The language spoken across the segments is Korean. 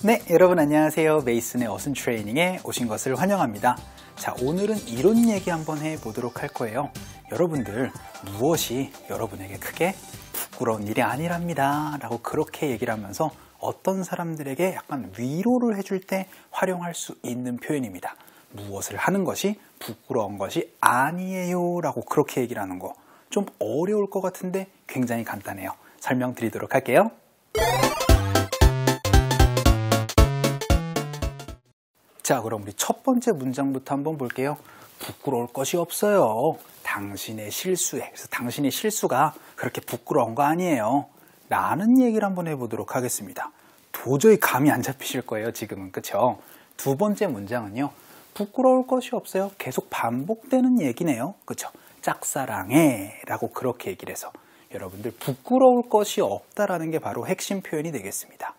네, 여러분 안녕하세요. 메이슨의 어순 트레이닝에 오신 것을 환영합니다. 자, 오늘은 이론 얘기 한번 해보도록 할 거예요. 여러분들, 무엇이 여러분에게 크게 부끄러운 일이 아니랍니다 라고 그렇게 얘기를 하면서 어떤 사람들에게 약간 위로를 해줄 때 활용할 수 있는 표현입니다. 무엇을 하는 것이 부끄러운 것이 아니에요 라고 그렇게 얘기를 하는 거 좀 어려울 것 같은데 굉장히 간단해요. 설명드리도록 할게요. 자, 그럼 우리 첫 번째 문장부터 한번 볼게요. 부끄러울 것이 없어요. 당신의 실수에. 그래서 당신의 실수가 그렇게 부끄러운 거 아니에요. 라는 얘기를 한번 해보도록 하겠습니다. 도저히 감이 안 잡히실 거예요, 지금은. 그쵸? 두 번째 문장은요. 부끄러울 것이 없어요. 계속 반복되는 얘기네요. 그쵸? 짝사랑해 라고 그렇게 얘기를 해서 여러분들 부끄러울 것이 없다라는 게 바로 핵심 표현이 되겠습니다.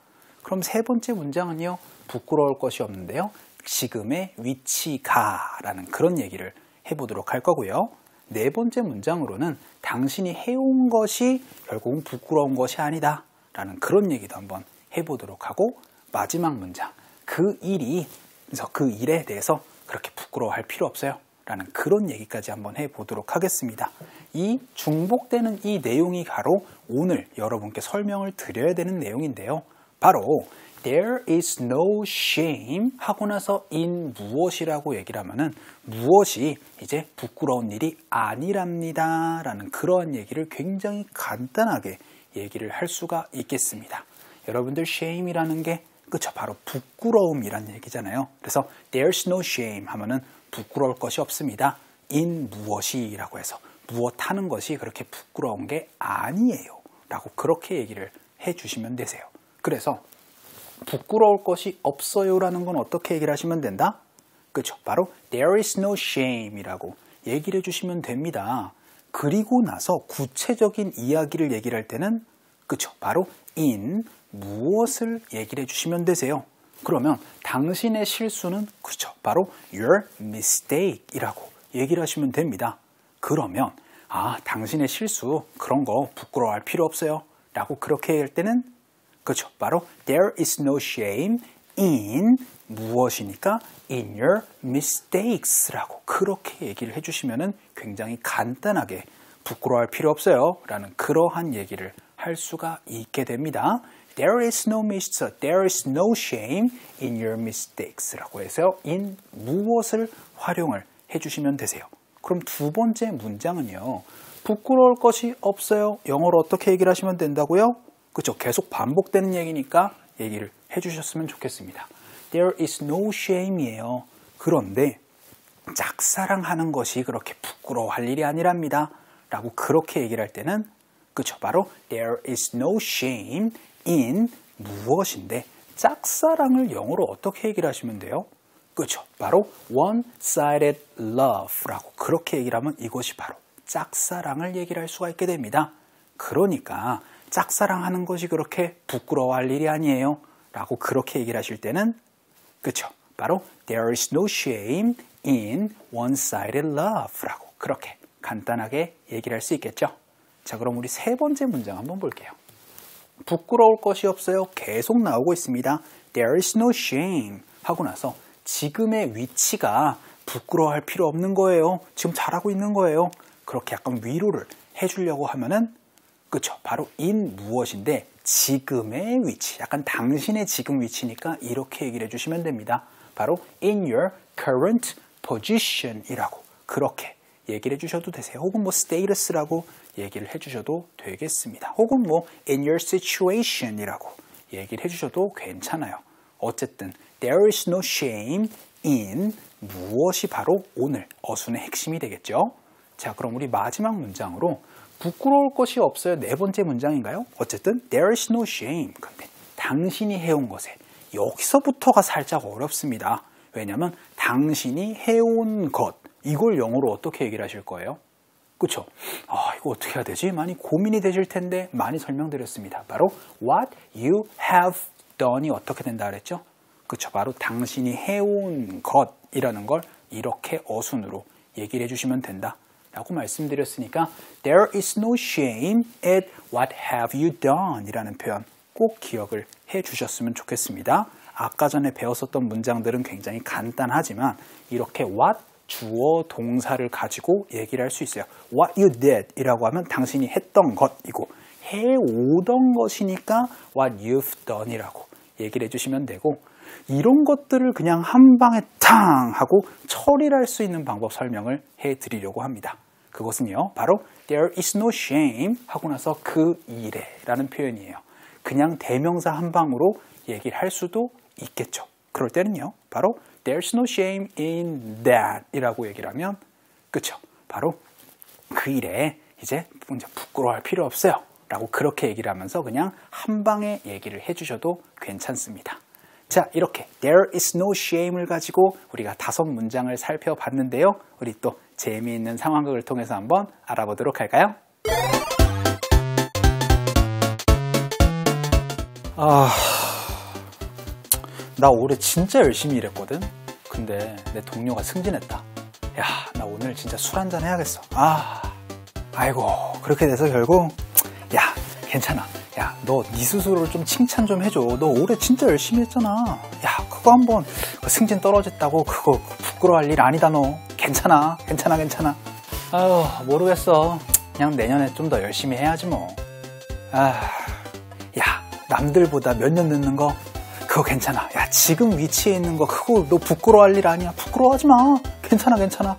그럼 세 번째 문장은요. 부끄러울 것이 없는데요. 지금의 위치가 라는 그런 얘기를 해보도록 할 거고요. 네 번째 문장으로는 당신이 해온 것이 결국은 부끄러운 것이 아니다 라는 그런 얘기도 한번 해보도록 하고 마지막 문장 그 일에 대해서 그렇게 부끄러워할 필요 없어요 라는 그런 얘기까지 한번 해보도록 하겠습니다. 이 중복되는 이 내용이 바로 오늘 여러분께 설명을 드려야 되는 내용인데요. 바로 There is no shame 하고 나서 in 무엇이라고 얘기를 하면은 무엇이 이제 부끄러운 일이 아니랍니다 라는 그러한 얘기를 굉장히 간단하게 얘기를 할 수가 있겠습니다. 여러분들 shame이라는 게 그쵸 바로 부끄러움이란 얘기잖아요. 그래서 There's no shame 하면은 부끄러울 것이 없습니다. in 무엇이라고 해서 무엇 하는 것이 그렇게 부끄러운 게 아니에요 라고 그렇게 얘기를 해주시면 되세요. 그래서 부끄러울 것이 없어요 라는 건 어떻게 얘기를 하시면 된다? 그쵸? 바로 There is no shame 이라고 얘기를 해주시면 됩니다. 그리고 나서 구체적인 이야기를 얘기를 할 때는 그쵸? 바로 in 무엇을 얘기를 해주시면 되세요. 그러면 당신의 실수는 그쵸? 바로 your mistake 이라고 얘기를 하시면 됩니다. 그러면 당신의 실수 그런 거 부끄러워할 필요 없어요 라고 그렇게 얘기할 때는 그렇죠. 바로 there is no shame in 무엇이니까 in your mistakes라고 그렇게 얘기를 해주시면은 굉장히 간단하게 부끄러워할 필요 없어요 라는 그러한 얘기를 할 수가 있게 됩니다. There is no shame in your mistakes라고 해서 in 무엇을 활용을 해주시면 되세요. 그럼 두 번째 문장은요. 부끄러울 것이 없어요. 영어로 어떻게 얘기를 하시면 된다고요? 그렇죠. 계속 반복되는 얘기니까 얘기를 해주셨으면 좋겠습니다. There is no shame이에요. 그런데 짝사랑하는 것이 그렇게 부끄러워할 일이 아니랍니다. 라고 그렇게 얘기를 할 때는 그렇죠. 바로 There is no shame in 무엇인데 짝사랑을 영어로 어떻게 얘기를 하시면 돼요? 그렇죠. 바로 one-sided love라고 그렇게 얘기를 하면 이것이 바로 짝사랑을 얘기를 할 수가 있게 됩니다. 그러니까 짝사랑하는 것이 그렇게 부끄러워할 일이 아니에요 라고 그렇게 얘기를 하실 때는 그쵸 바로 There is no shame in one-sided love 라고 그렇게 간단하게 얘기를 할 수 있겠죠. 자, 그럼 우리 세 번째 문장 한번 볼게요. 부끄러울 것이 없어요 계속 나오고 있습니다. There is no shame 하고 나서 지금의 위치가 부끄러워할 필요 없는 거예요. 지금 잘하고 있는 거예요. 그렇게 약간 위로를 해주려고 하면은 그쵸 바로 in 무엇인데 지금의 위치 약간 당신의 지금 위치니까 이렇게 얘기를 해주시면 됩니다. 바로 in your current position 이라고 그렇게 얘기를 해주셔도 되세요. 혹은 뭐 status라고 얘기를 해주셔도 되겠습니다. 혹은 뭐 in your situation 이라고 얘기를 해주셔도 괜찮아요. 어쨌든 there is no shame in 무엇이 바로 오늘 어순의 핵심이 되겠죠. 자, 그럼 우리 마지막 문장으로 부끄러울 것이 없어요. 네 번째 문장인가요? 어쨌든 there is no shame. 근데 당신이 해온 것에 여기서부터가 살짝 어렵습니다. 왜냐하면 당신이 해온 것 이걸 영어로 어떻게 얘기를 하실 거예요? 그렇죠? 이거 어떻게 해야 되지? 많이 고민이 되실 텐데 많이 설명드렸습니다. 바로 what you have done이 어떻게 된다 그랬죠? 그렇죠? 바로 당신이 해온 것이라는 걸 이렇게 어순으로 얘기를 해주시면 된다. 라고 말씀드렸으니까 There is no shame at what have you done 이라는 표현 꼭 기억을 해 주셨으면 좋겠습니다. 아까 전에 배웠었던 문장들은 굉장히 간단하지만 이렇게 what 주어 동사를 가지고 얘기를 할 수 있어요. What you did 이라고 하면 당신이 했던 것이고 해오던 것이니까 what you've done 이라고 얘기를 해주시면 되고 이런 것들을 그냥 한 방에 탕 하고 처리를 할 수 있는 방법 설명을 해드리려고 합니다. 그것은요 바로 there is no shame 하고 나서 그 일에 라는 표현이에요. 그냥 대명사 한 방으로 얘기를 할 수도 있겠죠. 그럴 때는요 바로 there's no shame in that 이라고 얘기를 하면 그쵸? 바로 그 일에 이제 부끄러워할 필요 없어요 라고 그렇게 얘기를 하면서 그냥 한 방에 얘기를 해주셔도 괜찮습니다. 자, 이렇게 there is no shame을 가지고 우리가 5문장을 살펴봤는데요. 우리 또 재미있는 상황극을 통해서 한번 알아보도록 할까요? 나 올해 진짜 열심히 일했거든. 근데 내 동료가 승진했다. 야, 나 오늘 진짜 술 한잔 해야겠어. 아이고 그렇게 돼서 결국 야 괜찮아. 야, 너 네 스스로를 좀 칭찬 좀 해줘. 너 올해 진짜 열심히 했잖아. 야, 그거 한번 승진 떨어졌다고 그거 부끄러워할 일 아니다 너. 괜찮아. 아유, 모르겠어. 그냥 내년에 좀 더 열심히 해야지 뭐. 야, 남들보다 몇 년 늦는 거 그거 괜찮아. 야, 지금 위치에 있는 거 그거 너 부끄러워할 일 아니야. 부끄러워하지 마. 괜찮아.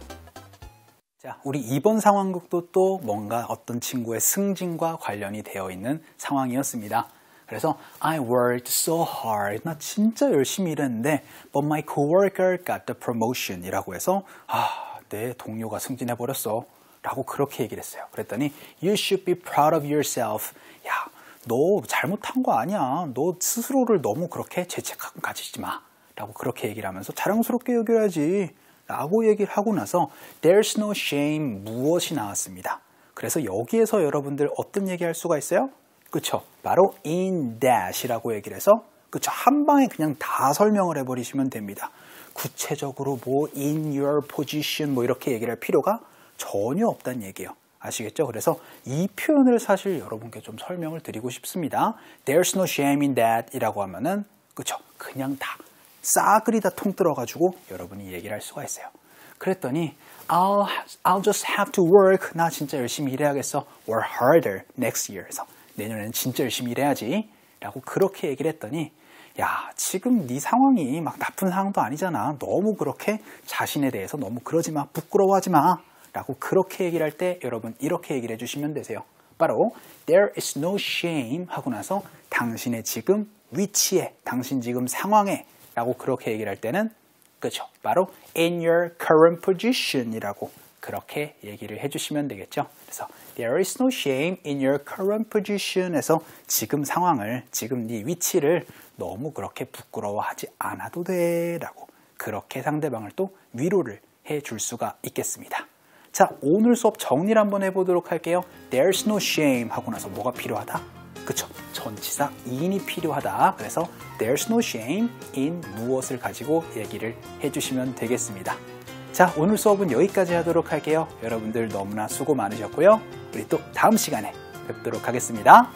자, 우리 이번 상황극도 또 뭔가 어떤 친구의 승진과 관련이 되어 있는 상황이었습니다. 그래서 I worked so hard. 나 진짜 열심히 일했는데 but my coworker got the promotion 이라고 해서 내 동료가 승진해버렸어 라고 그렇게 얘기를 했어요. 그랬더니 You should be proud of yourself. 야, 너 잘못한 거 아니야. 너 스스로를 너무 그렇게 죄책감 가지지 마 라고 그렇게 얘기를 하면서 자랑스럽게 여겨야지 라고 얘기를 하고 나서 There's no shame 무엇이 나왔습니다. 그래서 여기에서 여러분들 어떤 얘기할 수가 있어요? 그쵸? 바로 in that 이라고 얘기를 해서 그쵸? 한 방에 그냥 다 설명을 해버리시면 됩니다. 구체적으로 뭐 in your position 뭐 이렇게 얘기를 할 필요가 전혀 없다는 얘기예요. 아시겠죠? 그래서 이 표현을 사실 여러분께 좀 설명을 드리고 싶습니다. There's no shame in that 이라고 하면은 그쵸? 그냥 다 싸그리 다 통들어가지고 여러분이 얘기를 할 수가 있어요. 그랬더니 I'll just have to work. 나 진짜 열심히 일해야겠어. Work harder next year. 그래서 내년에는 진짜 열심히 일해야지 라고 그렇게 얘기를 했더니 야, 지금 네 상황이 막 나쁜 상황도 아니잖아. 너무 그렇게 자신에 대해서 너무 그러지 마. 부끄러워하지 마 라고 그렇게 얘기를 할 때 여러분 이렇게 얘기를 해주시면 되세요. 바로 There is no shame 하고 나서 당신의 지금 위치에 당신 지금 상황에 라고 그렇게 얘기를 할 때는 그렇죠. 바로 in your current position 이라고 그렇게 얘기를 해주시면 되겠죠. 그래서 there is no shame in your current position 에서 지금 상황을 지금 네 위치를 너무 그렇게 부끄러워하지 않아도 돼 라고 그렇게 상대방을 또 위로를 해줄 수가 있겠습니다. 자, 오늘 수업 정리를 한번 해보도록 할게요. There's no shame 하고 나서 뭐가 필요하다? 그쵸? 전치사 in이 필요하다. 그래서 There's no shame in 무엇을 가지고 얘기를 해주시면 되겠습니다. 자, 오늘 수업은 여기까지 하도록 할게요. 여러분들 너무나 수고 많으셨고요. 우리 또 다음 시간에 뵙도록 하겠습니다.